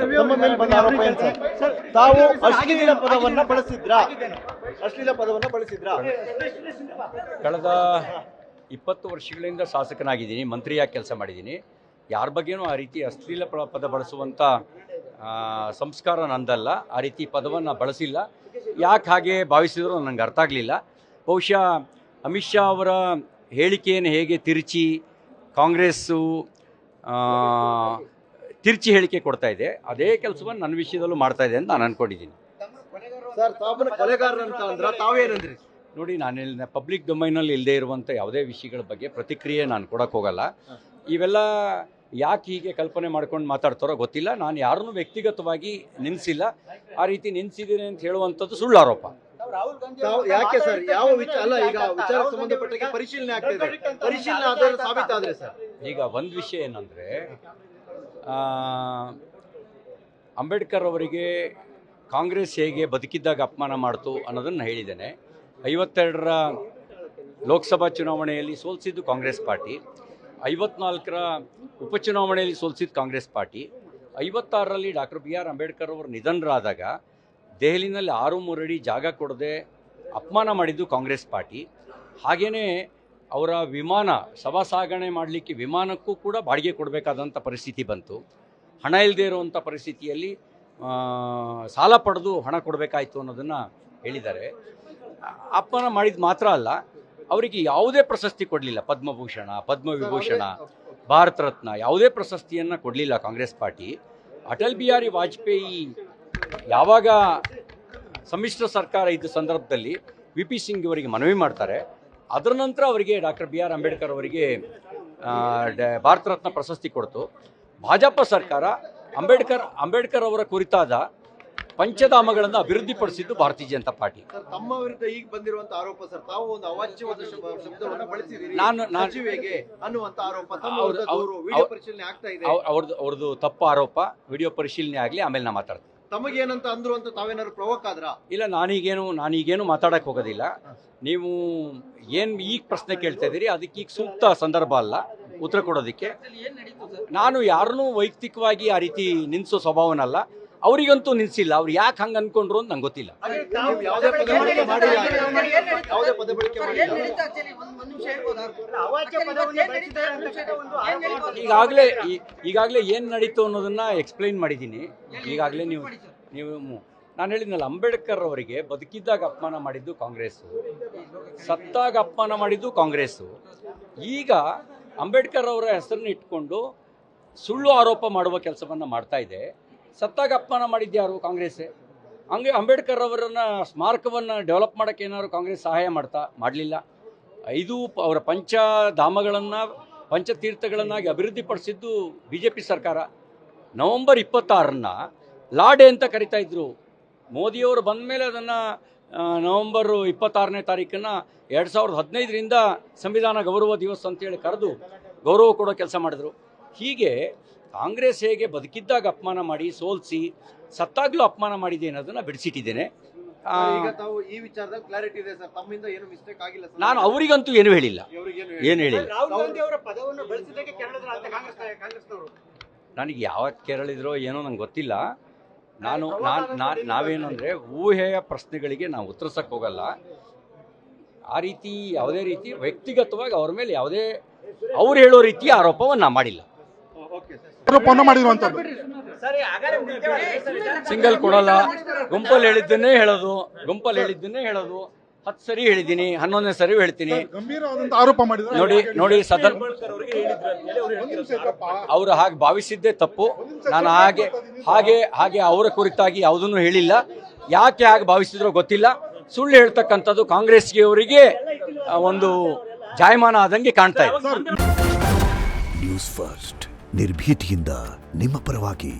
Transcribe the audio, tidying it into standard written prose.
ನಮ್ಮ ಮೇಲೆ ಬಂದ ಆರೋಪ ಏನು ಸರ್? ತಾವು ಅಶ್ಲೀಲ ಪದವನ್ನ ಬಳಸಿದ್ರಾ? ಅಶ್ಲೀಲ ಪದವನ್ನ ಬಳಸಿದ್ರಾ? ಕಳೆದ 20 ವರ್ಷಗಳಿಂದ ಶಾಸಕನಾಗಿದ್ದೀನಿ, ಮಂತ್ರಿಯಾಗಿ ಕೆಲಸ ಮಾಡಿದ್ದೀನಿ. ಯಾರ ಬಗ್ಗೆನೂ ಆ ರೀತಿ ಅಶ್ಲೀಲ ಪದ ಬಳಸುವಂಥ ಸಂಸ್ಕಾರ ನಂದಲ್ಲ. ಆ ರೀತಿ ಪದವನ್ನು ಬಳಸಿಲ್ಲ. ಯಾಕೆ ಹಾಗೆ ಭಾವಿಸಿದ್ರು ನನಗೆ ಅರ್ಥ ಆಗಲಿಲ್ಲ. ಬಹುಶಃ ಅಮಿತ್ ಶಾ ಅವರ ಹೇಳಿಕೆಯನ್ನು ಹೇಗೆ ಕಾಂಗ್ರೆಸ್ಸು ತಿರ್ಚಿ ಹೇಳಿಕೆ ಕೊಡ್ತಾ ಇದೆ, ಅದೇ ಕೆಲಸವನ್ನು ನನ್ನ ವಿಷಯದಲ್ಲೂ ಮಾಡ್ತಾ ಇದೆ ಅಂತ ನಾನು ಅಂದ್ಕೊಂಡಿದ್ದೀನಿ. ಸರ್, ತಾವು ಕೊಲೆಗಾರರಂತ ಅಂದ್ರೆ ತಾವೇನಂದ್ರಿ? ನೋಡಿ, ನಾನು ಪಬ್ಲಿಕ್ ಡೊಮೈನಲ್ಲಿ ಇಲ್ಲದೆ ಇರುವಂಥ ಯಾವುದೇ ವಿಷಯಗಳ ಬಗ್ಗೆ ಪ್ರತಿಕ್ರಿಯೆ ನಾನು ಕೊಡೋಕ್ಕೆ ಹೋಗಲ್ಲ. ಇವೆಲ್ಲ ಯಾಕೆ ಹೀಗೆ ಕಲ್ಪನೆ ಮಾಡ್ಕೊಂಡು ಮಾತಾಡ್ತಾರೋ ಗೊತ್ತಿಲ್ಲ. ನಾನು ಯಾರನ್ನೂ ವ್ಯಕ್ತಿಗತವಾಗಿ ನಿಲ್ಲಿಸಿಲ್ಲ. ಆ ರೀತಿ ನಿಲ್ಲಿಸಿದ್ದೀನಿ ಅಂತ ಹೇಳುವಂಥದ್ದು ಸುಳ್ಳು ಆರೋಪ. ಯಾಕೆ ಸರ್? ಯಾವ ವಿಚಾರ ಅಲ್ಲ, ಈಗ ವಿಚಾರಕ್ಕೆ ಸಂಬಂಧಪಟ್ಟ ಪರಿಶೀಲನೆ ಆಗ್ತಿದೆ. ಪರಿಶೀಲನೆ ಆಧಾರ ಸಾಬೀತಾದ್ರೆ ಸರ್, ಈಗ ಒಂದು ವಿಷಯ ಏನಂದರೆ, ಅಂಬೇಡ್ಕರ್ ಅವರಿಗೆ ಕಾಂಗ್ರೆಸ್ ಹೇಗೆ ಬದುಕಿದ್ದಾಗ ಅಪಮಾನ ಮಾಡ್ತು ಅನ್ನೋದನ್ನು ಹೇಳಿದ್ದೇನೆ. 52ರ ಲೋಕಸಭಾ ಚುನಾವಣೆಯಲ್ಲಿ ಸೋಲಿಸಿದ್ದು ಕಾಂಗ್ರೆಸ್ ಪಾರ್ಟಿ, 54ರ ಉಪಚುನಾವಣೆಯಲ್ಲಿ ಸೋಲಿಸಿದ್ದು ಕಾಂಗ್ರೆಸ್ ಪಾರ್ಟಿ, 56ರಲ್ಲಿ ಡಾಕ್ಟರ್ BR ಅಂಬೇಡ್ಕರ್ ಅವರು ನಿಧನರಾದಾಗ ದೆಹಲಿನಲ್ಲಿ 6-3 ಅಡಿ ಜಾಗ ಕೊಡದೆ ಅಪಮಾನ ಮಾಡಿದ್ದು ಕಾಂಗ್ರೆಸ್ ಪಾರ್ಟಿ. ಹಾಗೆಯೇ ಅವರ ವಿಮಾನ ಸಭಾ ಸಾಗಣೆ ಮಾಡಲಿಕ್ಕೆ ವಿಮಾನಕ್ಕೂ ಕೂಡ ಬಾಡಿಗೆ ಕೊಡಬೇಕಾದಂಥ ಪರಿಸ್ಥಿತಿ ಬಂತು. ಹಣ ಇಲ್ಲದೆ ಇರುವಂಥ ಪರಿಸ್ಥಿತಿಯಲ್ಲಿ ಸಾಲ ಪಡೆದು ಹಣ ಕೊಡಬೇಕಾಯಿತು ಅನ್ನೋದನ್ನು ಹೇಳಿದ್ದಾರೆ. ಅಪಮಾನ ಮಾಡಿದ್ದು ಮಾತ್ರ ಅಲ್ಲ, ಅವರಿಗೆ ಯಾವುದೇ ಪ್ರಶಸ್ತಿ ಕೊಡಲಿಲ್ಲ. ಪದ್ಮಭೂಷಣ, ಪದ್ಮವಿಭೂಷಣ, ಭಾರತ ರತ್ನ ಯಾವುದೇ ಪ್ರಶಸ್ತಿಯನ್ನು ಕೊಡಲಿಲ್ಲ ಕಾಂಗ್ರೆಸ್ ಪಾರ್ಟಿ. ಅಟಲ್ ಬಿಹಾರಿ ವಾಜಪೇಯಿ ಯಾವಾಗ ಸಮ್ಮಿಶ್ರ ಸರ್ಕಾರ ಇದ್ದ ಸಂದರ್ಭದಲ್ಲಿ VP ಸಿಂಗ್ ಅವರಿಗೆ ಮನವಿ ಮಾಡ್ತಾರೆ. ಅದರ ನಂತರ ಅವರಿಗೆ ಡಾಕ್ಟರ್ BR ಅಂಬೇಡ್ಕರ್ ಅವರಿಗೆ ಭಾರತ ರತ್ನ ಪ್ರಶಸ್ತಿ ಕೊಡ್ತು. ಭಾಜಪ ಸರ್ಕಾರ ಅಂಬೇಡ್ಕರ್ ಅವರ ಕುರಿತಾದ ಪಂಚಧಾಮಗಳನ್ನು ಅಭಿವೃದ್ಧಿಪಡಿಸಿದ್ದು ಭಾರತೀಯ ಜನತಾ ಪಾರ್ಟಿ. ತಮ್ಮ ವಿರುದ್ಧ ಈಗ ಬಂದಿರುವಂತ ಆರೋಪ ಸರ್, ತಾವು ಒಂದು ಅವಾಚ್ಯವಾದ ಶಬ್ದವನ್ನು ಬಳಸಿದ್ದೀರಿ ಅನ್ನುವಂತ ಆರೋಪ. ವಿಡಿಯೋ ಪರಿಶೀಲನೆ ಆಗ್ತಾ ಇದೆ. ಅವ್ರದ್ದು ತಪ್ಪು ಆರೋಪ. ವಿಡಿಯೋ ಪರಿಶೀಲನೆ ಆಗಲಿ, ಆಮೇಲೆ ನಾ ಮಾತಾಡ್ತೀನಿ. ತಮಗೇನಂತ ಅಂದ್ರು ಅಂತ ತಾವೇನಾದ್ರು ಪ್ರವೋಕ್ ಆದ್ರ? ಇಲ್ಲ, ನಾನೀಗೇನು ಮಾತಾಡಕ್ಕೆ ಹೋಗೋದಿಲ್ಲ. ನೀವು ಏನು ಈಗ ಪ್ರಶ್ನೆ ಕೇಳ್ತಾ ಇದ್ದೀರಿ, ಅದಕ್ಕೆ ಈಗ ಸೂಕ್ತ ಸಂದರ್ಭ ಅಲ್ಲ ಉತ್ತರ ಕೊಡೋದಕ್ಕೆ. ನಾನು ಯಾರನ್ನೂ ವೈಯಕ್ತಿಕವಾಗಿ ಆ ರೀತಿ ನಿಲ್ಲಿಸೋ ಸ್ವಭಾವನಲ್ಲ. ಅವರಿಗಂತೂ ನಿಲ್ಲಿಸಿಲ್ಲ. ಅವ್ರು ಯಾಕೆ ಹಂಗೆ ಅಂದ್ಕೊಂಡ್ರು ಅಂತ ನಂಗೆ ಗೊತ್ತಿಲ್ಲ. ಈಗಾಗಲೇ ಏನು ನಡೀತು ಅನ್ನೋದನ್ನ ಎಕ್ಸ್ಪ್ಲೈನ್ ಮಾಡಿದ್ದೀನಿ. ಈಗಾಗಲೇ ನೀವು ನಾನು ಹೇಳಿದ್ನಲ್ಲ, ಅಂಬೇಡ್ಕರ್ ಅವರಿಗೆ ಬದುಕಿದ್ದಾಗ ಅಪಮಾನ ಮಾಡಿದ್ದು ಕಾಂಗ್ರೆಸ್ಸು, ಸತ್ತಾಗ ಅಪಮಾನ ಮಾಡಿದ್ದು ಕಾಂಗ್ರೆಸ್ಸು. ಈಗ ಅಂಬೇಡ್ಕರ್ ಅವರ ಹೆಸರನ್ನ ಇಟ್ಕೊಂಡು ಸುಳ್ಳು ಆರೋಪ ಮಾಡುವ ಕೆಲಸವನ್ನು ಮಾಡ್ತಾ ಇದೆ. ಸತ್ತಾಗ ಅಪಮಾನ ಮಾಡಿದ್ದು ಯಾರು? ಕಾಂಗ್ರೆಸ್ಸೇ. ಹಂಗೆ ಅಂಬೇಡ್ಕರ್ ಅವರನ್ನು ಸ್ಮಾರಕವನ್ನು ಡೆವಲಪ್ ಮಾಡೋಕ್ಕೆ ಏನಾದ್ರು ಕಾಂಗ್ರೆಸ್ ಸಹಾಯ ಮಾಡಲಿಲ್ಲ. 5 ಅವರ ಪಂಚಧಾಮಗಳನ್ನು ಪಂಚತೀರ್ಥಗಳನ್ನಾಗಿ ಅಭಿವೃದ್ಧಿಪಡಿಸಿದ್ದು BJP ಸರ್ಕಾರ. ನವೆಂಬರ್ 26 ಲಾ ಡೇ ಅಂತ ಕರಿತಾ ಇದ್ರು. ಮೋದಿಯವರು ಬಂದ ಮೇಲೆ ಅದನ್ನು ನವೆಂಬರ್ 26ನೇ ತಾರೀಕನ್ನು 2015ರಿಂದ ಸಂವಿಧಾನ ಗೌರವ ದಿವಸ ಅಂತೇಳಿ ಕರೆದು ಗೌರವ ಕೊಡೋ ಕೆಲಸ ಮಾಡಿದ್ರು. ಹೀಗೆ ಕಾಂಗ್ರೆಸ್ ಹೇಗೆ ಬದುಕಿದ್ದಾಗ ಅಪಮಾನ ಮಾಡಿ ಸೋಲಿಸಿ ಸತ್ತಾಗ್ಲೂ ಅಪಮಾನ ಮಾಡಿದೆ ಅನ್ನೋದನ್ನ ಬಿಡಿಸಿಟ್ಟಿದ್ದೇನೆ. ನಾನು ಅವರಿಗಂತೂ ಏನು ಹೇಳಿಲ್ಲ. ನನಗೆ ಯಾವಾಗ ಕೆರಳಿದ್ರೋ ಏನೋ ನಂಗೆ ಗೊತ್ತಿಲ್ಲ. ನಾವೇನಂದರೆ ಊಹೆಯ ಪ್ರಶ್ನೆಗಳಿಗೆ ನಾವು ಉತ್ತರಿಸಕ್ಕೆ ಹೋಗಲ್ಲ. ಆ ರೀತಿ ಯಾವುದೇ ರೀತಿ ವ್ಯಕ್ತಿಗತವಾಗಿ ಅವ್ರ ಮೇಲೆ ಯಾವುದೇ ಅವ್ರು ಹೇಳೋ ರೀತಿಯ ಆರೋಪವನ್ನು ನಾವು ಮಾಡಿಲ್ಲ. ಸಿಂಗಲ್ ಕೊಡಲ್ಲ. ಗುಂಪಲ್ಲಿ ಹೇಳಿದ್ದನ್ನೇ ಹೇಳೋದು. 10 ಸರಿ ಹೇಳಿದ್ದೀನಿ, 11ನೇ ಸರಿ ಹೇಳ್ತೀನಿ. ನೋಡಿ ಸದನ್ ಅವರು ಹಾಗೆ ಭಾವಿಸಿದ್ದೇ ತಪ್ಪು. ನಾನು ಹಾಗೆ ಅವರ ಕುರಿತಾಗಿ ಯಾವುದನ್ನು ಹೇಳಿಲ್ಲ. ಯಾಕೆ ಹಾಗೆ ಭಾವಿಸಿದ್ರೋ ಗೊತ್ತಿಲ್ಲ. ಸುಳ್ಳು ಹೇಳ್ತಕ್ಕಂಥದ್ದು ಕಾಂಗ್ರೆಸ್ಗೆ ಅವರಿಗೆ ಒಂದು ಜಾಯಮಾನ ಆದಂಗೆ ಕಾಣ್ತಾ ಇದೆ. ನ್ಯೂಸ್ ಫಸ್ಟ್ ನಿರ್ಭೀತಿಯಿಂದ ನಿಮ್ಮ ಪರವಾಗಿ.